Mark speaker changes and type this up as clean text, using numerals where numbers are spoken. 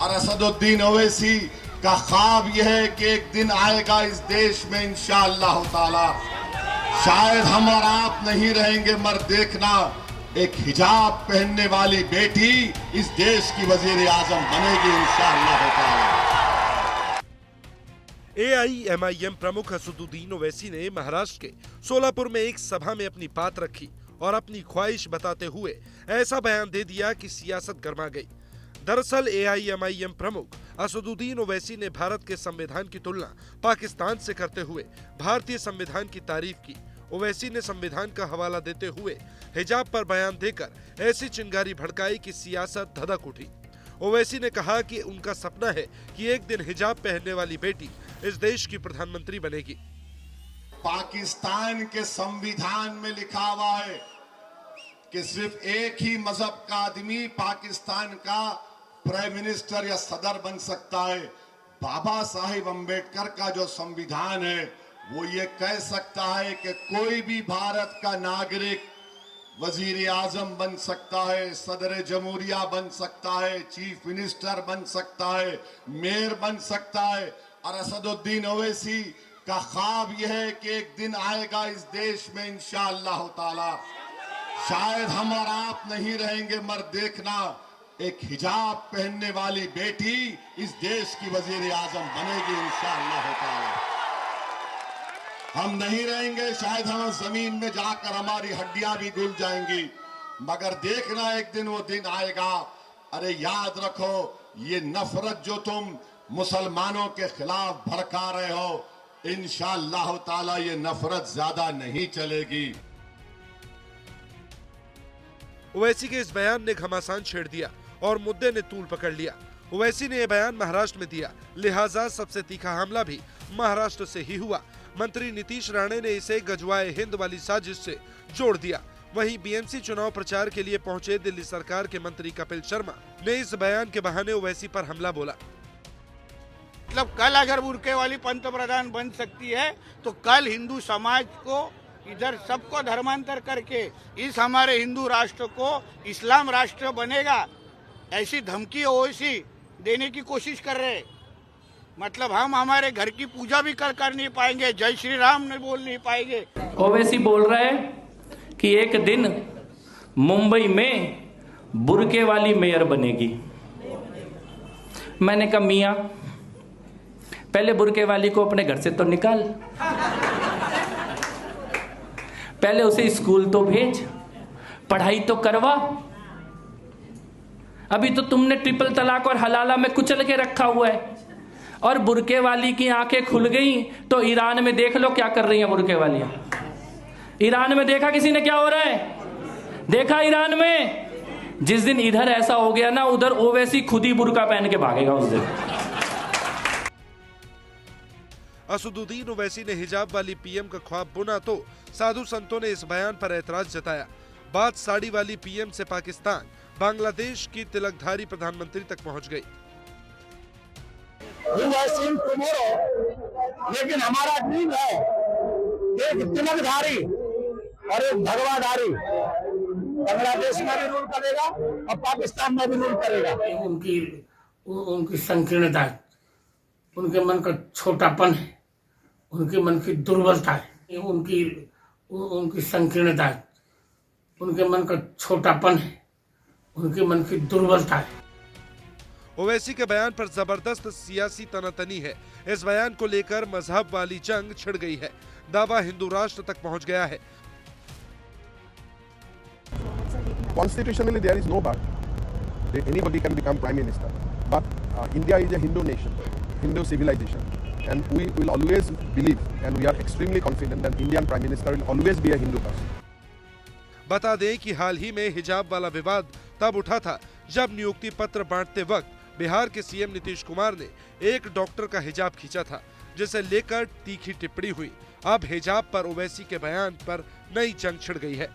Speaker 1: और असदुद्दीन ओवैसी का ख्वाब यह है कि एक दिन आएगा इस देश में इंशाअल्लाह ताला, शायद हम और आप नहीं रहेंगे मगर देखना, एक हिजाब पहनने वाली बेटी इस देश की वजीर आजम बनेगी इंशाअल्लाह ताला।
Speaker 2: AIMIM प्रमुख असदुद्दीन ओवैसी ने महाराष्ट्र के सोलापुर में एक सभा में अपनी बात रखी और अपनी ख्वाहिश बताते हुए ऐसा बयान दे दिया कि सियासत गर्मा गई। दरअसल AIMIM प्रमुख असदुद्दीन ओवैसी ने भारत के संविधान की तुलना पाकिस्तान से करते हुए भारतीय संविधान की तारीफ की। ओवैसी ने संविधान का हवाला देते हुए हिजाब पर बयान देकर ऐसी चिंगारी भड़काई कि सियासत धधक उठी। ओवैसी ने कहा कि उनका सपना है कि एक दिन हिजाब पहनने वाली बेटी इस देश की प्रधानमंत्री बनेगी।
Speaker 1: पाकिस्तान के संविधान में लिखा हुआ है कि सिर्फ एक ही मजहब का आदमी पाकिस्तान का प्राइम मिनिस्टर या सदर बन सकता है। बाबा साहिब अम्बेडकर का जो संविधान है वो ये कह सकता है कि कोई भी भारत का नागरिक वजीर आजम बन सकता है, सदर जमहूरिया बन सकता है, चीफ मिनिस्टर बन सकता है, मेयर बन सकता है। और असदुद्दीन ओवैसी का ख्वाब यह है कि एक दिन आएगा इस देश में इंशाअल्लाह ताला, शायद हम और आप नहीं रहेंगे मगर देखना, एक हिजाब पहनने वाली बेटी इस देश की वजीर आजम बनेगी इंशाअल्लाह ताला। हम नहीं रहेंगे, शायद हम जमीन में जाकर हमारी हड्डियां भी घुल जाएंगी, मगर देखना एक दिन वो दिन आएगा। अरे याद रखो, ये नफरत जो तुम मुसलमानों के खिलाफ भड़का रहे हो, इंशाअल्लाह ताला ये नफरत ज्यादा नहीं चलेगी।
Speaker 2: ओवैसी के इस बयान ने घमासान छेड़ दिया और मुद्दे ने तूल पकड़ लिया। ओवैसी ने यह बयान महाराष्ट्र में दिया, लिहाजा सबसे तीखा हमला भी महाराष्ट्र से ही हुआ। मंत्री नीतीश राणे ने इसे गजवाए हिंद वाली साजिश से जोड़ दिया। वहीं BMC चुनाव प्रचार के लिए पहुंचे दिल्ली सरकार के मंत्री कपिल शर्मा ने इस बयान के बहाने ओवैसी पर हमला बोला।
Speaker 3: मतलब कल अगर बुर्के वाली पंतप्रधान बन सकती है तो कल हिंदू समाज को इधर सबको धर्मांतर करके इस हमारे हिंदू राष्ट्र को इस्लाम राष्ट्र बनेगा, ऐसी धमकी ओवैसी देने की कोशिश कर रहे। मतलब हम हमारे घर की पूजा भी कर नहीं पाएंगे, जय श्री राम नहीं बोल नहीं पाएंगे।
Speaker 4: ओवैसी बोल रहा है कि एक दिन मुंबई में बुर्के वाली मेयर बनेगी। मैंने कहा मियां, पहले बुर्के वाली को अपने घर से तो निकाल, पहले उसे स्कूल तो भेज, पढ़ाई तो करवा। अभी तो तुमने ट्रिपल तलाक और हलाला में कुचल के रखा हुआ है, और बुर्के वाली की आंखें खुल गई तो ईरान में देख लो क्या कर रही हैं बुर्के वालियां। ईरान में देखा किसी ने क्या हो रहा है? देखा ईरान में? जिस दिन इधर ऐसा हो गया ना, उधर ओवैसी खुद ही बुर्का पहन के भागेगा उस दिन।
Speaker 2: असदुद्दीन ओवैसी ने हिजाब वाली PM का ख्वाब बुना तो साधु संतों ने इस बयान पर ऐतराज जताया। बात साड़ी वाली PM से पाकिस्तान, बांग्लादेश की तिलकधारी प्रधानमंत्री तक पहुंच गई।
Speaker 5: लेकिन हमारा ड्रीम है एक तिलकधारी और एक भगवाधारी बांग्लादेश में भी रूल करेगा और पाकिस्तान में भी रूल करेगा।
Speaker 6: उनकी संकीर्णता, उनके मन का छोटापन है, उनके मन की दुर्बलता है, उनकी संकीर्णता, उनके मन का छोटापन है, उनके मन की दुर्बलता है।
Speaker 2: ओवैसी के बयान पर जबरदस्त सियासी तनातनी है। इस बयान को लेकर मजहब वाली जंग छिड़ गई है। दावा हिंदू राष्ट्र तक पहुंच गया है।
Speaker 7: Constitutionally, there is no bar that anybody can become prime minister. But India is a Hindu nation, Hindu civilization, and we will always believe, and we are extremely confident that Indian prime minister will always be a Hindu person.
Speaker 2: बता दें कि हाल ही में हिजाब वाला विवाद तब उठा था जब नियुक्ति पत्र बांटते वक्त बिहार के CM नीतीश कुमार ने एक डॉक्टर का हिजाब खींचा था, जिसे लेकर तीखी टिप्पणी हुई। अब हिजाब पर ओवैसी के बयान पर नई जंग छिड़ गई है।